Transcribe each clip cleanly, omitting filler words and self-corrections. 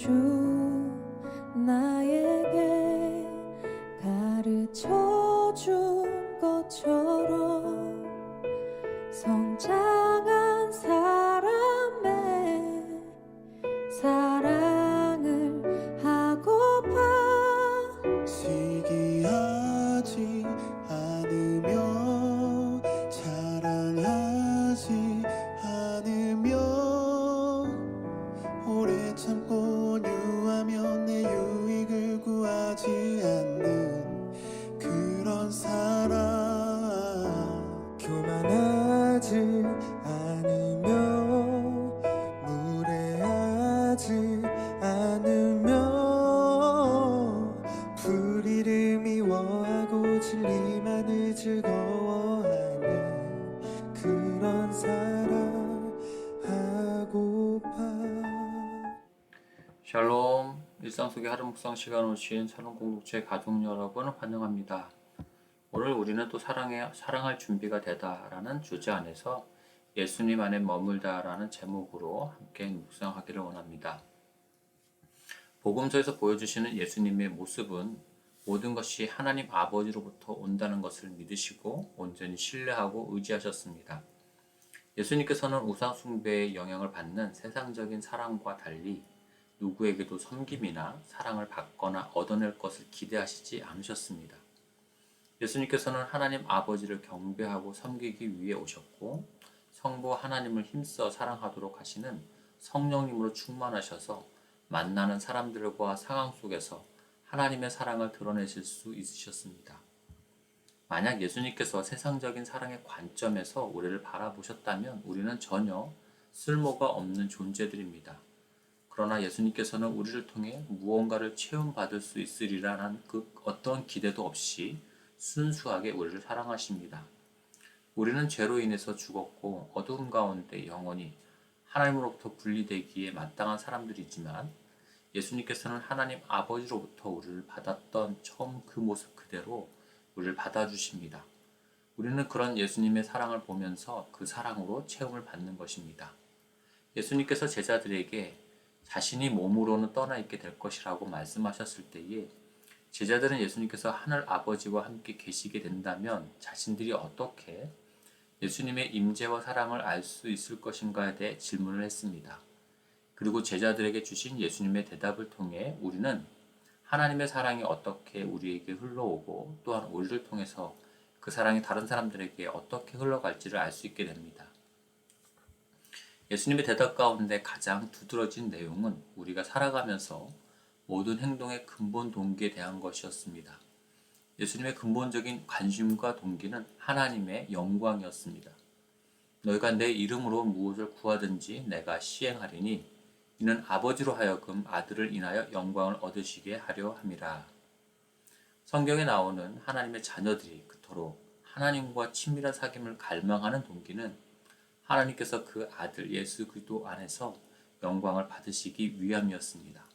주 나에게 가르쳐 준 것처럼 성장한 사람의 사랑을 하고파 시기하지 않으며 자랑하지 않으며 오래 참고 온유하며 내 유익을 구하지 않는 그런 사랑 교만하지 않으며 무례하지 않으며 불의를 미워하고 진리만을 즐거워하는 그런 사랑 하고파. 샬롬, 일상 속의 하루 묵상 시간 오신 사랑 공동체 가족 여러분 환영합니다. 오늘 우리는 또 사랑할 준비가 되다라는 주제 안에서 예수님 안에 머물다라는 제목으로 함께 묵상하기를 원합니다. 복음서에서 보여주시는 예수님의 모습은 모든 것이 하나님 아버지로부터 온다는 것을 믿으시고 온전히 신뢰하고 의지하셨습니다. 예수님께서는 우상 숭배의 영향을 받는 세상적인 사랑과 달리 누구에게도 섬김이나 사랑을 받거나 얻어낼 것을 기대하시지 않으셨습니다. 예수님께서는 하나님 아버지를 경배하고 섬기기 위해 오셨고 성부 하나님을 힘써 사랑하도록 하시는 성령님으로 충만하셔서 만나는 사람들과 상황 속에서 하나님의 사랑을 드러내실 수 있으셨습니다. 만약 예수님께서 세상적인 사랑의 관점에서 우리를 바라보셨다면 우리는 전혀 쓸모가 없는 존재들입니다. 그러나 예수님께서는 우리를 통해 무언가를 체험받을 수 있으리라는 그 어떤 기대도 없이 순수하게 우리를 사랑하십니다. 우리는 죄로 인해서 죽었고 어두움 가운데 영원히 하나님으로부터 분리되기에 마땅한 사람들이지만 예수님께서는 하나님 아버지로부터 우리를 받았던 처음 그 모습 그대로 우리를 받아주십니다. 우리는 그런 예수님의 사랑을 보면서 그 사랑으로 체험을 받는 것입니다. 예수님께서 제자들에게 자신이 몸으로는 떠나 있게 될 것이라고 말씀하셨을 때에 제자들은 예수님께서 하늘 아버지와 함께 계시게 된다면 자신들이 어떻게 예수님의 임재와 사랑을 알 수 있을 것인가에 대해 질문을 했습니다. 그리고 제자들에게 주신 예수님의 대답을 통해 우리는 하나님의 사랑이 어떻게 우리에게 흘러오고 또한 우리를 통해서 그 사랑이 다른 사람들에게 어떻게 흘러갈지를 알 수 있게 됩니다. 예수님의 대답 가운데 가장 두드러진 내용은 우리가 살아가면서 모든 행동의 근본 동기에 대한 것이었습니다. 예수님의 근본적인 관심과 동기는 하나님의 영광이었습니다. 너희가 내 이름으로 무엇을 구하든지 내가 시행하리니 이는 아버지로 하여금 아들을 인하여 영광을 얻으시게 하려 함이라. 성경에 나오는 하나님의 자녀들이 그토록 하나님과 친밀한 사귐을 갈망하는 동기는 하나님께서 그 아들 예수 그리스도 안에서 영광을 받으시기 위함이었습니다.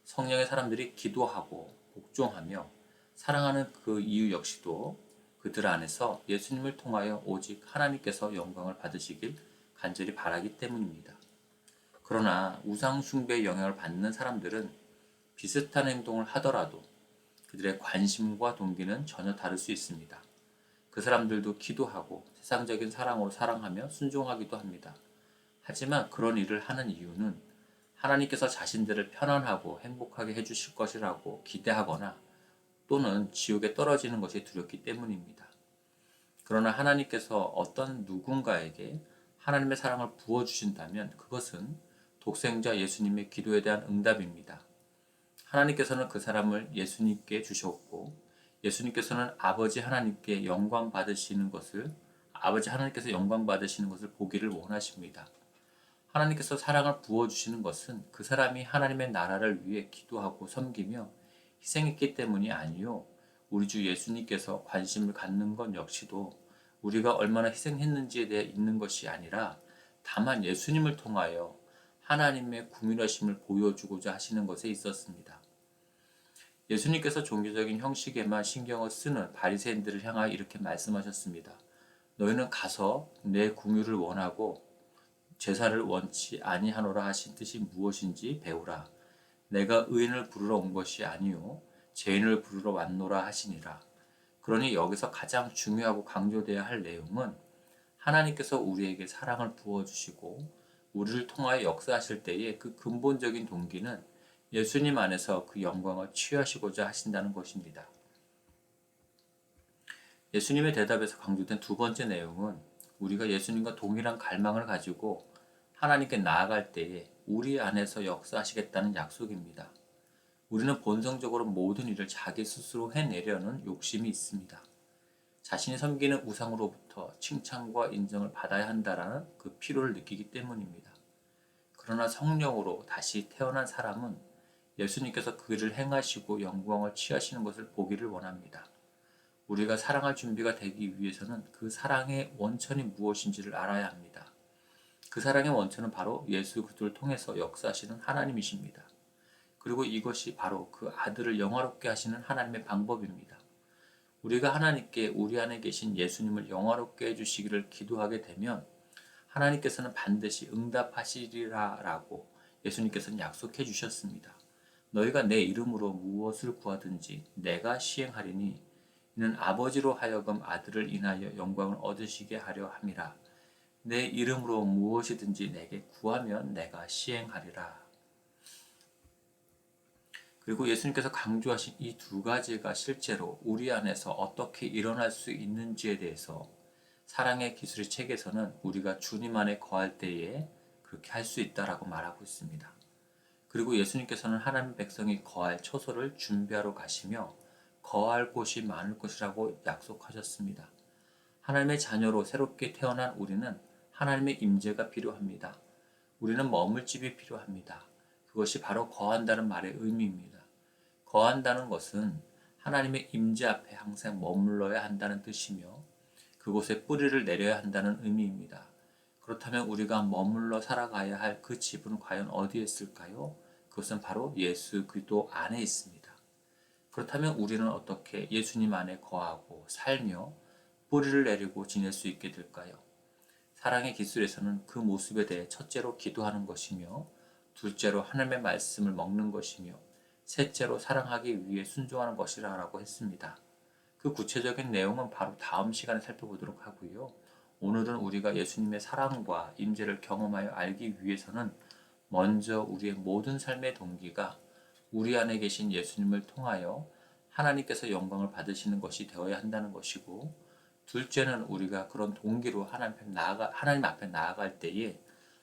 성령의 사람들이 기도하고 복종하며 사랑하는 그 이유 역시도 그들 안에서 예수님을 통하여 오직 하나님께서 영광을 받으시길 간절히 바라기 때문입니다. 그러나 우상 숭배의 영향을 받는 사람들은 비슷한 행동을 하더라도 그들의 관심과 동기는 전혀 다를 수 있습니다. 그 사람들도 기도하고 세상적인 사랑으로 사랑하며 순종하기도 합니다. 하지만 그런 일을 하는 이유는 하나님께서 자신들을 편안하고 행복하게 해주실 것이라고 기대하거나 또는 지옥에 떨어지는 것이 두렵기 때문입니다. 그러나 하나님께서 어떤 누군가에게 하나님의 사랑을 부어주신다면 그것은 독생자 예수님의 기도에 대한 응답입니다. 하나님께서는 그 사람을 예수님께 주셨고 예수님께서는 아버지 하나님께서 영광 받으시는 것을 보기를 원하십니다. 하나님께서 사랑을 부어주시는 것은 그 사람이 하나님의 나라를 위해 기도하고 섬기며 희생했기 때문이 아니요 우리 주 예수님께서 관심을 갖는 것 역시도 우리가 얼마나 희생했는지에 대해 있는 것이 아니라 다만 예수님을 통하여 하나님의 궁휼하심을 보여주고자 하시는 것에 있었습니다. 예수님께서 종교적인 형식에만 신경을 쓰는 바리새인들을 향하여 이렇게 말씀하셨습니다. 너희는 가서 내 궁휼을 원하고 제사를 원치 아니하노라 하신 뜻이 무엇인지 배우라. 내가 의인을 부르러 온 것이 아니요 죄인을 부르러 왔노라 하시니라. 그러니 여기서 가장 중요하고 강조되어야 할 내용은 하나님께서 우리에게 사랑을 부어주시고 우리를 통하여 역사하실 때의 그 근본적인 동기는 예수님 안에서 그 영광을 취하시고자 하신다는 것입니다. 예수님의 대답에서 강조된 두 번째 내용은 우리가 예수님과 동일한 갈망을 가지고 하나님께 나아갈 때에 우리 안에서 역사하시겠다는 약속입니다. 우리는 본성적으로 모든 일을 자기 스스로 해내려는 욕심이 있습니다. 자신이 섬기는 우상으로부터 칭찬과 인정을 받아야 한다라는 그 필요를 느끼기 때문입니다. 그러나 성령으로 다시 태어난 사람은 예수님께서 그 일을 행하시고 영광을 취하시는 것을 보기를 원합니다. 우리가 사랑할 준비가 되기 위해서는 그 사랑의 원천이 무엇인지를 알아야 합니다. 그 사랑의 원천은 바로 예수 그리스도를 통해서 역사하시는 하나님이십니다. 그리고 이것이 바로 그 아들을 영화롭게 하시는 하나님의 방법입니다. 우리가 하나님께 우리 안에 계신 예수님을 영화롭게 해주시기를 기도하게 되면 하나님께서는 반드시 응답하시리라 라고 예수님께서는 약속해 주셨습니다. 너희가 내 이름으로 무엇을 구하든지 내가 시행하리니 이는 아버지로 하여금 아들을 인하여 영광을 얻으시게 하려 함이라. 내 이름으로 무엇이든지 내게 구하면 내가 시행하리라. 그리고 예수님께서 강조하신 이 두 가지가 실제로 우리 안에서 어떻게 일어날 수 있는지에 대해서 사랑의 기술의 책에서는 우리가 주님 안에 거할 때에 그렇게 할 수 있다라고 말하고 있습니다. 그리고 예수님께서는 하나님 백성이 거할 처소를 준비하러 가시며 거할 곳이 많을 것이라고 약속하셨습니다. 하나님의 자녀로 새롭게 태어난 우리는 하나님의 임재가 필요합니다. 우리는 머물 집이 필요합니다. 그것이 바로 거한다는 말의 의미입니다. 거한다는 것은 하나님의 임재 앞에 항상 머물러야 한다는 뜻이며 그곳에 뿌리를 내려야 한다는 의미입니다. 그렇다면 우리가 머물러 살아가야 할 그 집은 과연 어디에 있을까요? 그것은 바로 예수 그리스도 안에 있습니다. 그렇다면 우리는 어떻게 예수님 안에 거하고 살며 뿌리를 내리고 지낼 수 있게 될까요? 사랑의 기술에서는 그 모습에 대해 첫째로 기도하는 것이며 둘째로 하나님의 말씀을 먹는 것이며 셋째로 사랑하기 위해 순종하는 것이라고 했습니다. 그 구체적인 내용은 바로 다음 시간에 살펴보도록 하고요. 오늘은 우리가 예수님의 사랑과 임재를 경험하여 알기 위해서는 먼저 우리의 모든 삶의 동기가 우리 안에 계신 예수님을 통하여 하나님께서 영광을 받으시는 것이 되어야 한다는 것이고 둘째는 우리가 그런 동기로 하나님 앞에 나아갈 때에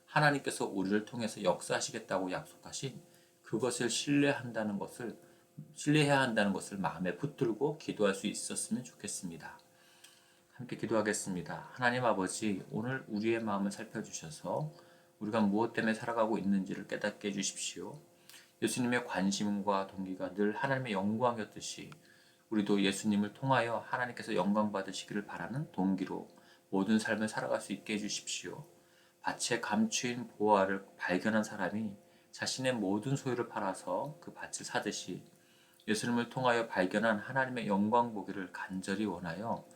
하나님께서 우리를 통해서 역사하시겠다고 약속하신 그것을 신뢰해야 한다는 것을 마음에 붙들고 기도할 수 있었으면 좋겠습니다. 함께 기도하겠습니다. 하나님 아버지, 오늘 우리의 마음을 살펴주셔서 우리가 무엇 때문에 살아가고 있는지를 깨닫게 해주십시오. 예수님의 관심과 동기가 늘 하나님의 영광이었듯이 우리도 예수님을 통하여 하나님께서 영광 받으시기를 바라는 동기로 모든 삶을 살아갈 수 있게 해주십시오. 밭에 감추인 보화를 발견한 사람이 자신의 모든 소유를 팔아서 그 밭을 사듯이 예수님을 통하여 발견한 하나님의 영광 보기를 간절히 원하여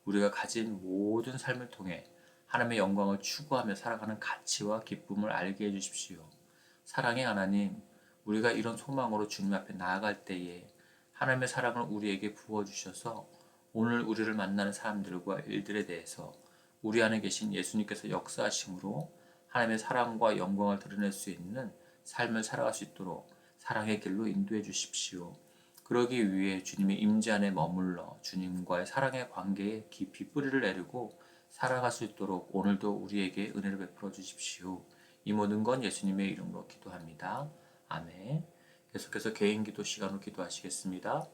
우리가 가진 모든 삶을 통해 하나님의 영광을 추구하며 살아가는 가치와 기쁨을 알게 해주십시오. 사랑의 하나님, 우리가 이런 소망으로 주님 앞에 나아갈 때에 하나님의 사랑을 우리에게 부어주셔서 오늘 우리를 만나는 사람들과 일들에 대해서 우리 안에 계신 예수님께서 역사하심으로 하나님의 사랑과 영광을 드러낼 수 있는 삶을 살아갈 수 있도록 사랑의 길로 인도해 주십시오. 그러기 위해 주님의 임재 안에 머물러 주님과의 사랑의 관계에 깊이 뿌리를 내리고 살아갈 수 있도록 오늘도 우리에게 은혜를 베풀어 주십시오. 이 모든 건 예수님의 이름으로 기도합니다. 아멘. 계속해서 개인 기도 시간으로 기도하시겠습니다.